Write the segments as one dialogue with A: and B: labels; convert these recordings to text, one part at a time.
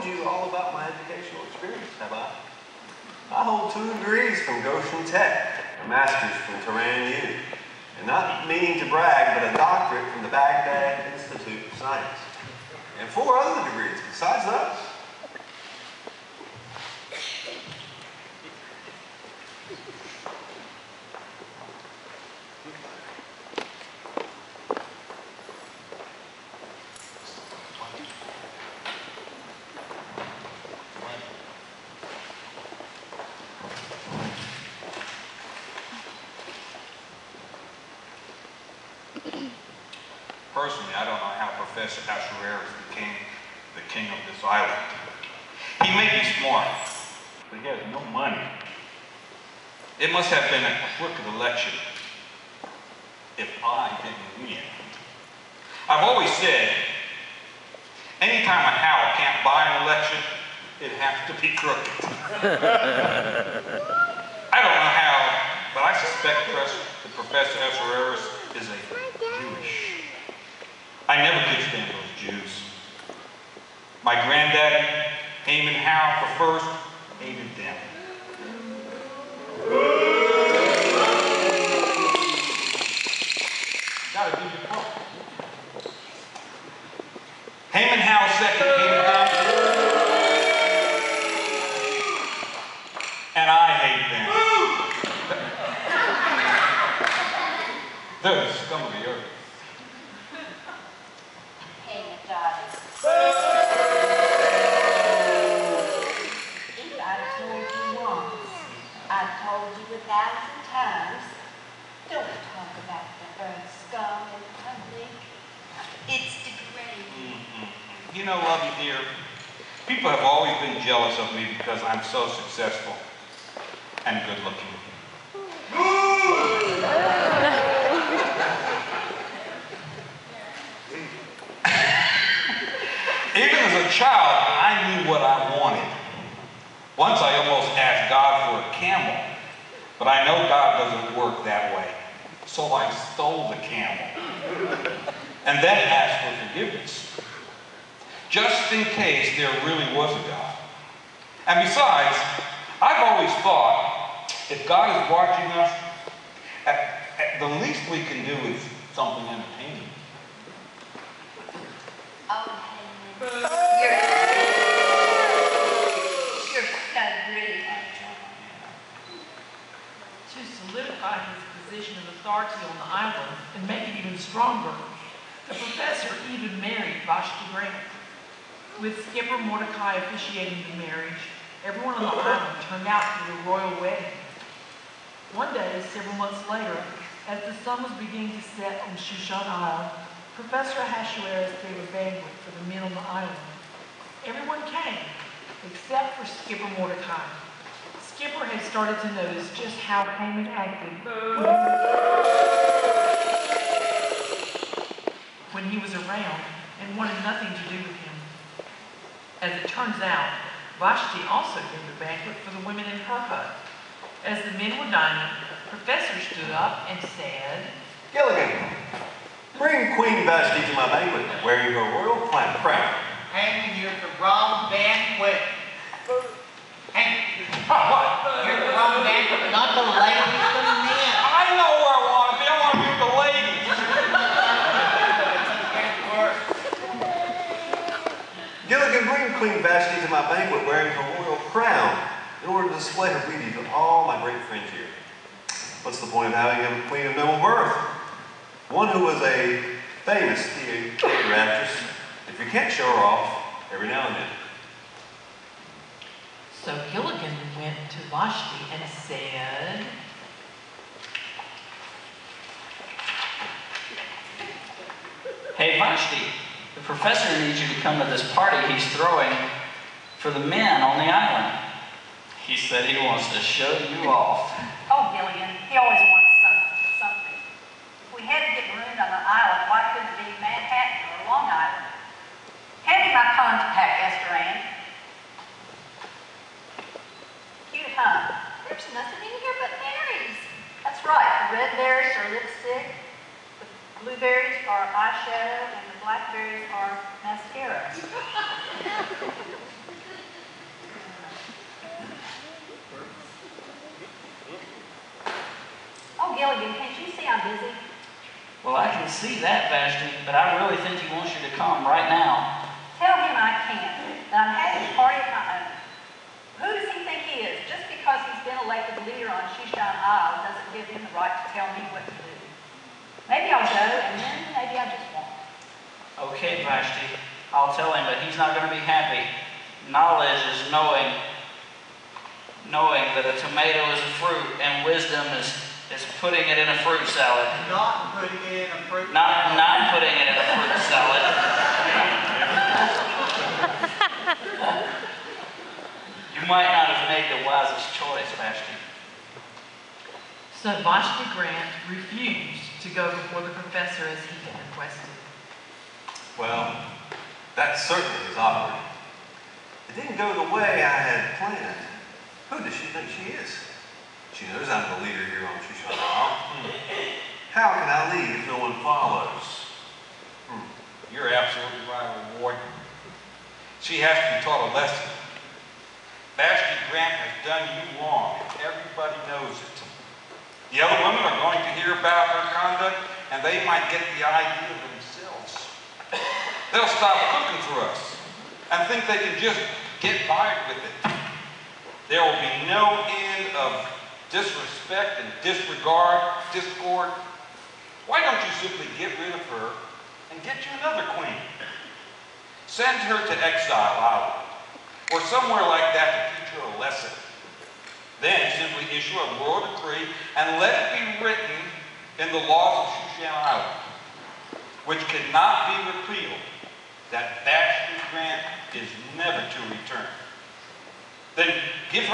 A: you all about my educational experience, have I? I hold 2 degrees from Goshen Tech, a master's from Tehran U, and not meaning to brag, but a doctorate from the Baghdad Institute of Science, and 4 other degrees besides those.
B: Personally, I don't know how Professor Isle became the king of this island. He may be smart, but he has no money. It must have been a crooked election if I didn't win. I've always said, anytime a Howell can't buy an election, it has to be crooked. I don't know how, but I suspect that Professor Isle is a Jewish. I never could stand those Jews. My granddaddy, Haman Howe the First, hated them. Gotta give you proof. Haman Howe Second came down, and I hate them. They're the scum of the earth. You know, Lovey dear, people have always been jealous of me because I'm so successful and good looking. Even as a child, I knew what I wanted. Once I almost asked God for a camel, but I know God doesn't work that way. So I stole the camel and then asked for forgiveness, just in case there really was a God. And besides, I've always thought, if God is watching us, at the least we can do is something entertaining.
C: Oh, Haman. You're so pretty.
D: To solidify his position of authority on the island and make it even stronger, the professor even married Vashti Grant. With Skipper Mordecai officiating the marriage, everyone on the island turned out for the royal wedding. One day, several months later, as the sun was beginning to set on Shushan Isle, Professor Ahasuerus gave a banquet for the men on the island. Everyone came, except for Skipper Mordecai. Skipper had started to notice just how Haman acted when he was around and wanted nothing to do with him. As it turns out, Vashti also gave a banquet for the women in her hut. As the men were dining, Professor stood up and said,
A: Gilligan, bring Queen Vashti to my banquet, wearing her royal crown.
E: Haman, you're the wrong banquet. Haman,
B: What?
E: you're the wrong banquet, not the ladies, the men.
B: I know where I want to be. I want to be with the ladies.
A: Gilligan, bring Queen Vashti to my banquet wearing her royal crown in order to display her beauty to all my great friends here. What's the point of having a queen of noble birth? One who was a famous theater actress, if you can't show her off every now and then.
D: So Gilligan went to Vashti and said,
F: Hey Vashti, the professor needs you to come to this party he's throwing for the men on the island. He said he wants to show you off.
C: Oh, Gilligan, he always wants something. If we had to get marooned on the island, why couldn't it be Manhattan or Long Island? Hand me my contact, Esther Ann. Cute, huh? There's nothing in here but berries. That's right, the red berries are lipstick, the blueberries are eyeshadow, and the blackberries are mascara.
F: can see that, Vashti, but I really think he wants you to come right now.
C: Tell him I can't, that I'm having a party of my own. Who does he think he is? Just because he's been elected leader on Shushan Isle doesn't give him the right to tell me what to do. Maybe I'll go, and then maybe I just won't.
F: Okay, Vashti, I'll tell him, but he's not going to be happy. Knowledge is knowing that a tomato is a fruit, and wisdom is putting it in a fruit salad.
E: Not putting it in a fruit
F: Not putting it in a fruit salad. You might not have made the wisest choice, Vashti.
D: So Vashti Grant refused to go before the professor as he had requested.
A: Well, that certainly is awkward. It didn't go the way I had planned. Who does she think she is? She knows I'm the leader here on Shushan Isle. How can I lead if no one follows?
B: You're absolutely right, Ward. She has to be taught a lesson. Vashti Grant has done you wrong, and everybody knows it. The other women are going to hear about her conduct, and they might get the idea themselves. They'll stop cooking for us and think they can just get by with it. There will be no end of disrespect and discord. Why don't you simply get rid of her and get you another queen? Send her to Exile Island or somewhere like that to teach her a lesson. Then simply issue a royal decree and let it be written in the laws of Shushan Isle, which cannot be repealed, that Vashti Grant is never to return. Then give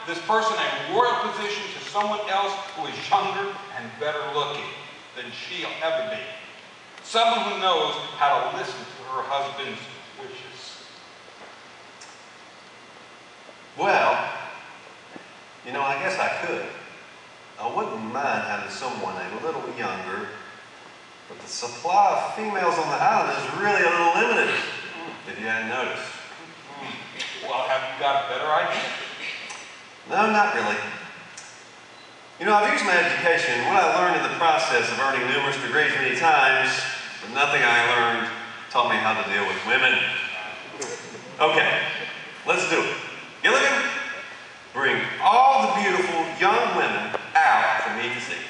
B: this person a royal position to someone else who is younger and better looking than she'll ever be. Someone who knows how to listen to her husband's wishes.
A: Well, I guess I could. I wouldn't mind having someone a little younger, but the supply of females on the island is really a little limited, if you hadn't noticed.
B: Well, have you got a better idea?
A: No, not really. I've used my education, what I learned in the process of earning numerous degrees many times, but nothing I learned taught me how to deal with women. Okay, let's do it. Gilligan, bring all the beautiful young women out for me to see.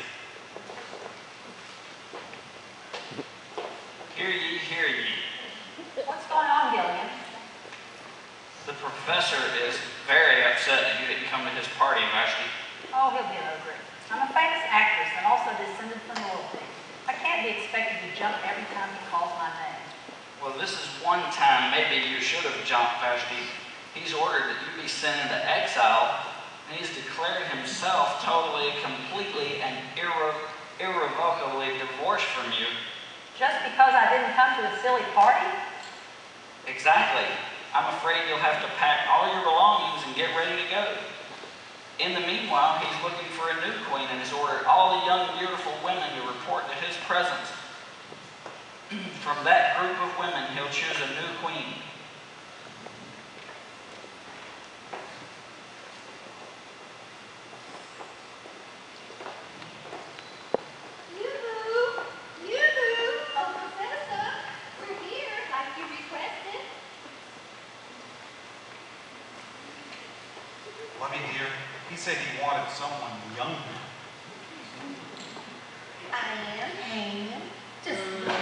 F: Hear ye, hear ye.
C: What's going on, Gilligan?
F: The professor is very upset that you didn't come to his party, Vashti.
C: Oh, he'll get over it. I'm a famous actress and also descended from royalty. I can't be expected to jump every time he calls my name.
F: Well, this is one time maybe you should have jumped, Vashti. He's ordered that you be sent into exile, and he's declared himself totally, completely, and irrevocably divorced from you.
C: Just because I didn't come to a silly party?
F: Exactly. I'm afraid you'll have to pack all your belongings and get ready to go. In the meanwhile, he's looking for a new queen and has ordered all the young, beautiful women to report to his presence. From that group of women, he'll choose a new queen.
B: Lovey dear, he said he wanted someone younger.
G: I am hanging. Just look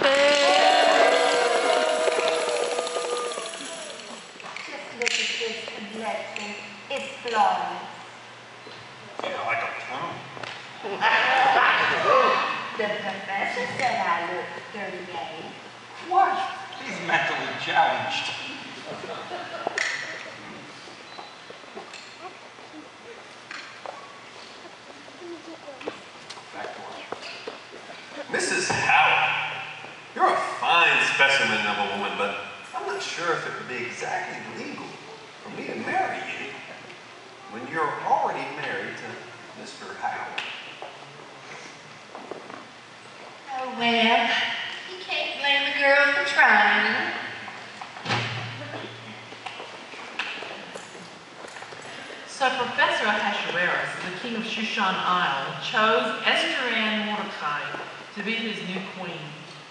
G: at this complexion. It's flawless.
B: Yeah, like a plum.
G: The professor said I look 38.
B: What? He's mentally challenged.
A: Mrs. Howard, you're a fine specimen of a woman, but I'm not sure if it would be exactly legal for me to marry you when you're already married to Mr. Howard.
G: Oh, well, you can't blame the girl for trying.
D: So Professor Ahasuerus, the king of Shushan Isle, chose Esther Ann Mordecai to be his new queen.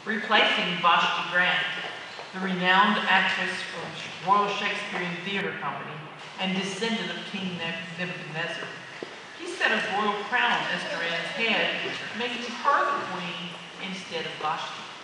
D: replacing Vashti Grant, the renowned actress from Royal Shakespearean Theatre Company and descendant of King Nebuchadnezzar. He set a royal crown on Esther Ann's head, making her the queen instead of Vashti.